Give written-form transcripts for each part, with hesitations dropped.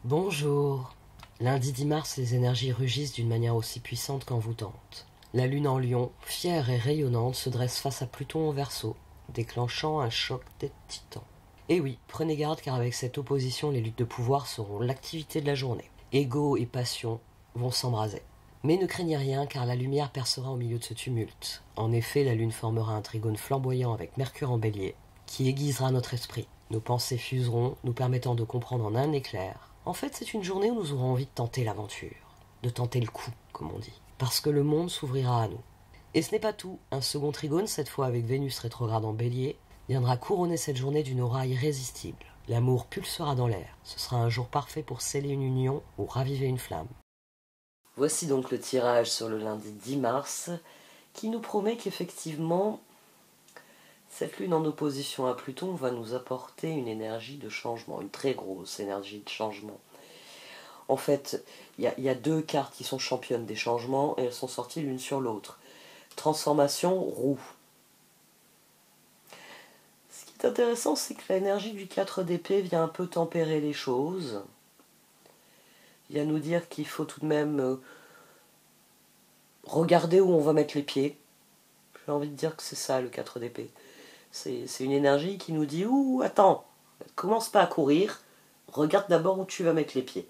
Bonjour. Lundi 10 mars, les énergies rugissent d'une manière aussi puissante qu'envoûtante. La lune en lion, fière et rayonnante, se dresse face à Pluton en Verseau, déclenchant un choc des titans. Et oui, prenez garde car avec cette opposition, les luttes de pouvoir seront l'activité de la journée. Ego et passion vont s'embraser. Mais ne craignez rien car la lumière percera au milieu de ce tumulte. En effet, la lune formera un trigone flamboyant avec Mercure en bélier, qui aiguisera notre esprit. Nos pensées fuseront, nous permettant de comprendre en un éclair. En fait, c'est une journée où nous aurons envie de tenter l'aventure, de tenter le coup, comme on dit, parce que le monde s'ouvrira à nous. Et ce n'est pas tout, un second trigone, cette fois avec Vénus rétrograde en bélier, viendra couronner cette journée d'une aura irrésistible. L'amour pulsera dans l'air, ce sera un jour parfait pour sceller une union ou raviver une flamme. Voici donc le tirage sur le lundi 10 mars, qui nous promet qu'effectivement, cette lune en opposition à Pluton va nous apporter une énergie de changement, une très grosse énergie de changement. En fait, il y a deux cartes qui sont championnes des changements et elles sont sorties l'une sur l'autre. Transformation, roue. Ce qui est intéressant, c'est que l'énergie du 4 d'épée vient un peu tempérer les choses. Vient nous dire qu'il faut tout de même regarder où on va mettre les pieds. J'ai envie de dire que c'est ça le 4 d'épée. C'est une énergie qui nous dit « Ouh, attends, commence pas à courir, regarde d'abord où tu vas mettre les pieds. »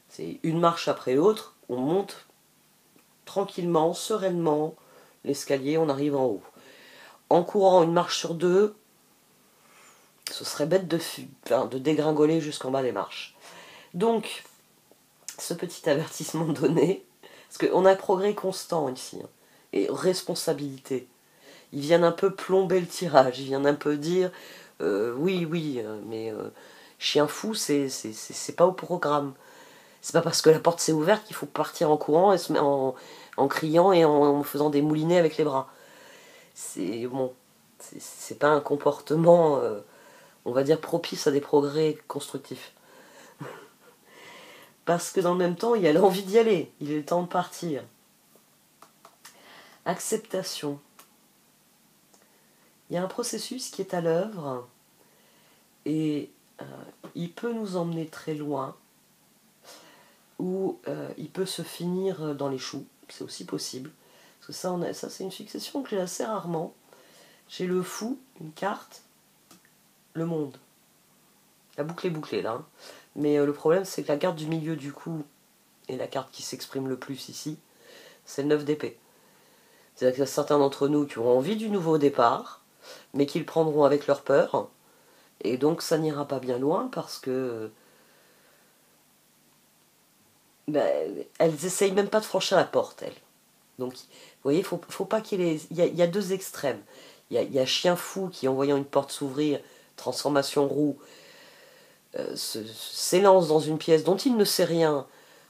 C'est une marche après l'autre, on monte tranquillement, sereinement, l'escalier, on arrive en haut. En courant une marche sur deux, ce serait bête de dégringoler jusqu'en bas des marches. Donc, ce petit avertissement donné, parce qu'on a progrès constant ici, hein, et responsabilité. Ils viennent un peu plomber le tirage, ils viennent un peu dire oui, mais chien fou, c'est pas au programme. C'est pas parce que la porte s'est ouverte qu'il faut partir en courant et en criant et en faisant des moulinets avec les bras. C'est bon, c'est pas un comportement, on va dire, propice à des progrès constructifs. Parce que dans le même temps, il y a l'envie d'y aller, il est le temps de partir. Acceptation. Il y a un processus qui est à l'œuvre et il peut nous emmener très loin ou il peut se finir dans les choux, c'est aussi possible. Parce que ça c'est une succession que j'ai assez rarement. J'ai le fou, une carte, le monde. La boucle est bouclée là. Hein. Mais le problème c'est que la carte du milieu du coup, et la carte qui s'exprime le plus ici, c'est le 9 d'épée. C'est-à-dire qu'il y a certains d'entre nous qui auront envie du nouveau départ, mais qui le prendront avec leur peur. Et donc ça n'ira pas bien loin parce que elles essayent même pas de franchir la porte, elles. Donc, vous voyez, faut pas qu'il y ait... Il y a deux extrêmes. Il y a chien fou qui, en voyant une porte s'ouvrir, transformation roue, s'élance dans une pièce dont il ne sait rien,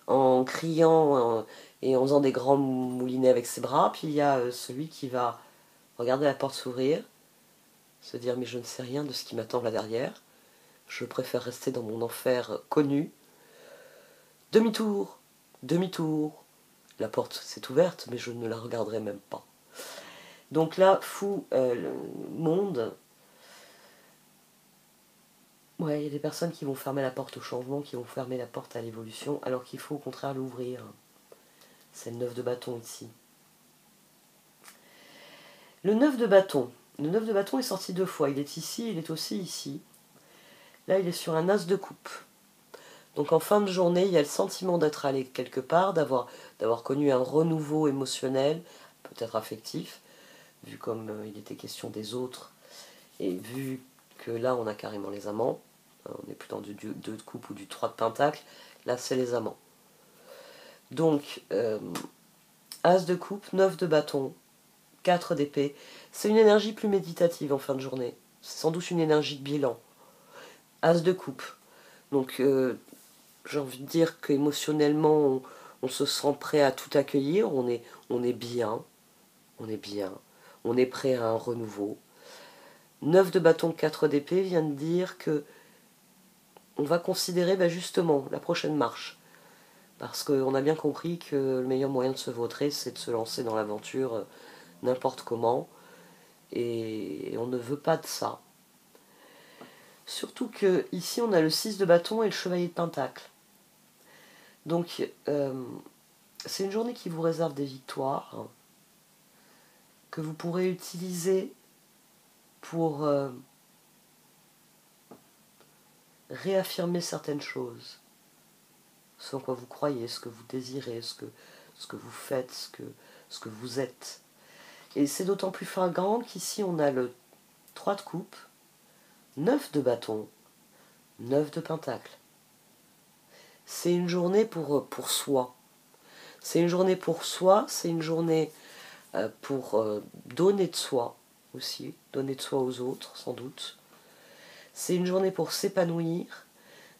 en criant et en faisant des grands moulinets avec ses bras. Puis il y a celui qui va regarder la porte s'ouvrir, se dire « mais je ne sais rien de ce qui m'attend là derrière. Je préfère rester dans mon enfer connu. » Demi-tour, demi-tour. La porte s'est ouverte, mais je ne la regarderai même pas. Donc là, fou, le monde. Ouais, il y a des personnes qui vont fermer la porte au changement, qui vont fermer la porte à l'évolution, alors qu'il faut au contraire l'ouvrir. C'est le 9 de bâton ici. Le 9 de bâton. Le 9 de bâton est sorti deux fois. Il est ici, il est aussi ici. Là, il est sur un as de coupe. Donc en fin de journée, il y a le sentiment d'être allé quelque part, d'avoir connu un renouveau émotionnel, peut-être affectif, vu comme il était question des autres, et vu que là on a carrément les amants, on n'est plus dans du 2 de coupe ou du 3 de pentacle, là c'est les amants. Donc, as de coupe, 9 de bâton, 4 d'épée, c'est une énergie plus méditative en fin de journée, c'est sans doute une énergie de bilan. As de coupe, donc j'ai envie de dire qu'émotionnellement on se sent prêt à tout accueillir, on est bien, on est bien, on est prêt à un renouveau. 9 de bâton, 4 d'épée vient de dire que on va considérer justement la prochaine marche. Parce qu'on a bien compris que le meilleur moyen de se vautrer, c'est de se lancer dans l'aventure n'importe comment. Et on ne veut pas de ça. Surtout que ici on a le 6 de bâton et le chevalier de pentacle. Donc c'est une journée qui vous réserve des victoires, que vous pourrez utiliser pour réaffirmer certaines choses. Ce en quoi vous croyez, ce que vous désirez, ce que vous faites, ce que vous êtes. Et c'est d'autant plus flagrant qu'ici on a le 3 de coupe, 9 de bâton, 9 de pentacle. C'est une journée pour soi. C'est une journée pour soi, c'est une journée pour donner de soi aussi, donner de soi aux autres sans doute. C'est une journée pour s'épanouir,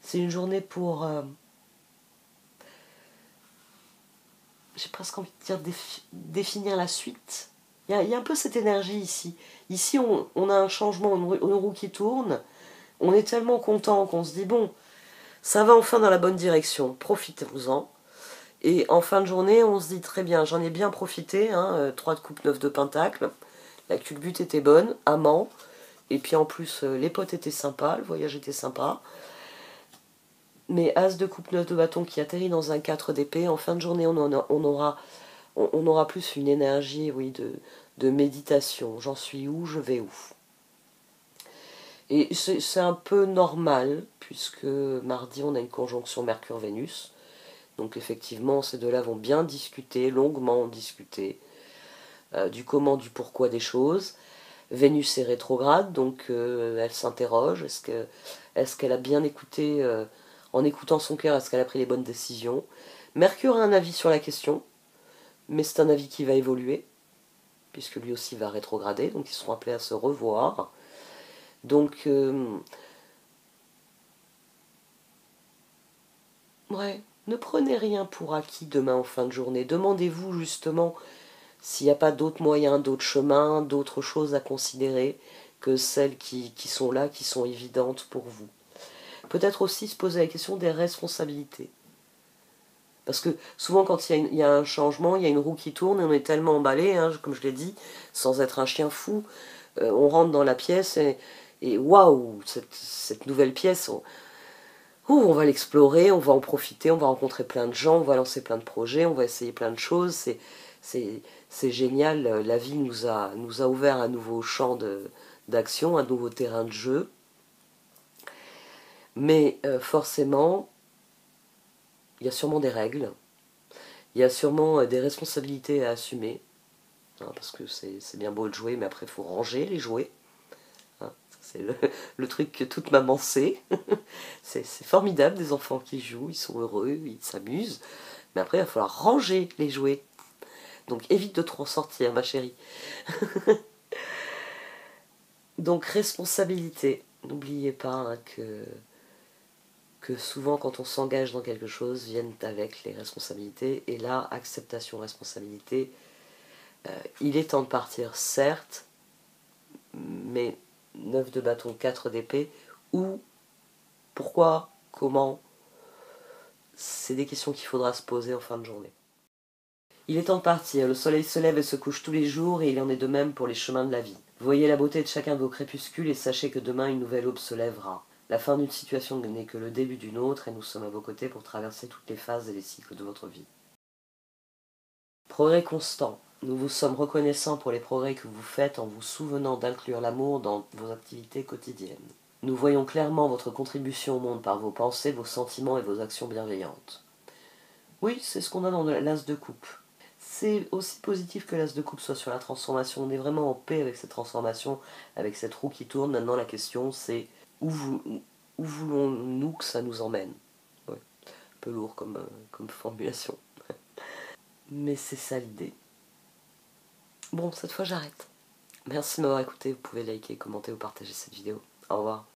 c'est une journée pour... j'ai presque envie de dire définir la suite. Il y a un peu cette énergie ici. Ici, on a un changement, une roue qui tourne. On est tellement content qu'on se dit, bon, ça va enfin dans la bonne direction, profitez-vous-en. Et en fin de journée, on se dit, très bien, j'en ai bien profité, 3 de coupe, 9 de pentacle. La culbute était bonne, amant. Et puis en plus, les potes étaient sympas, le voyage était sympa. Mais As de coupe, 9 de bâton qui atterrit dans un 4 d'épée, en fin de journée, on aura plus une énergie, oui, de méditation. J'en suis où, je vais où. Et c'est un peu normal, puisque mardi, on a une conjonction Mercure-Vénus. Donc effectivement, ces deux-là vont bien discuter, longuement discuter, du comment, du pourquoi des choses. Vénus est rétrograde, donc elle s'interroge. Est-ce qu'elle a bien écouté, en écoutant son cœur, est-ce qu'elle a pris les bonnes décisions? Mercure a un avis sur la question, mais c'est un avis qui va évoluer, puisque lui aussi va rétrograder, donc ils seront appelés à se revoir. Donc, ouais, ne prenez rien pour acquis demain en fin de journée. Demandez-vous justement s'il n'y a pas d'autres moyens, d'autres chemins, d'autres choses à considérer que celles qui sont là, qui sont évidentes pour vous. Peut-être aussi se poser la question des responsabilités. Parce que souvent quand il y a un changement, il y a une roue qui tourne et on est tellement emballé, comme je l'ai dit, sans être un chien fou, on rentre dans la pièce et waouh, cette nouvelle pièce, on va l'explorer, on va en profiter, on va rencontrer plein de gens, on va lancer plein de projets, on va essayer plein de choses, c'est génial, la vie nous a ouvert un nouveau champ d'action, un nouveau terrain de jeu. Mais forcément, il y a sûrement des règles, il y a sûrement des responsabilités à assumer, parce que c'est bien beau de jouer, mais après il faut ranger les jouets. C'est le truc que toute maman sait. C'est formidable des enfants qui jouent, ils sont heureux, ils s'amusent, mais après il va falloir ranger les jouets. Donc évite de trop en sortir, ma chérie. Donc responsabilité, n'oubliez pas que souvent quand on s'engage dans quelque chose, viennent avec les responsabilités. Et là, acceptation, responsabilité, il est temps de partir, certes, mais 9 de bâton, 4 d'épée, où, pourquoi, comment, c'est des questions qu'il faudra se poser en fin de journée. Il est temps de partir, le soleil se lève et se couche tous les jours, et il en est de même pour les chemins de la vie. Voyez la beauté de chacun de vos crépuscules et sachez que demain une nouvelle aube se lèvera. La fin d'une situation n'est que le début d'une autre, et nous sommes à vos côtés pour traverser toutes les phases et les cycles de votre vie. Progrès constant. Nous vous sommes reconnaissants pour les progrès que vous faites en vous souvenant d'inclure l'amour dans vos activités quotidiennes. Nous voyons clairement votre contribution au monde par vos pensées, vos sentiments et vos actions bienveillantes. Oui, c'est ce qu'on a dans l'as de coupe. C'est aussi positif que l'as de coupe soit sur la transformation. On est vraiment en paix avec cette transformation, avec cette roue qui tourne. Maintenant, la question, c'est où voulons-nous que ça nous emmène? Ouais, un peu lourd comme formulation. Mais c'est ça l'idée. Bon, cette fois, j'arrête. Merci de m'avoir écouté. Vous pouvez liker, commenter ou partager cette vidéo. Au revoir.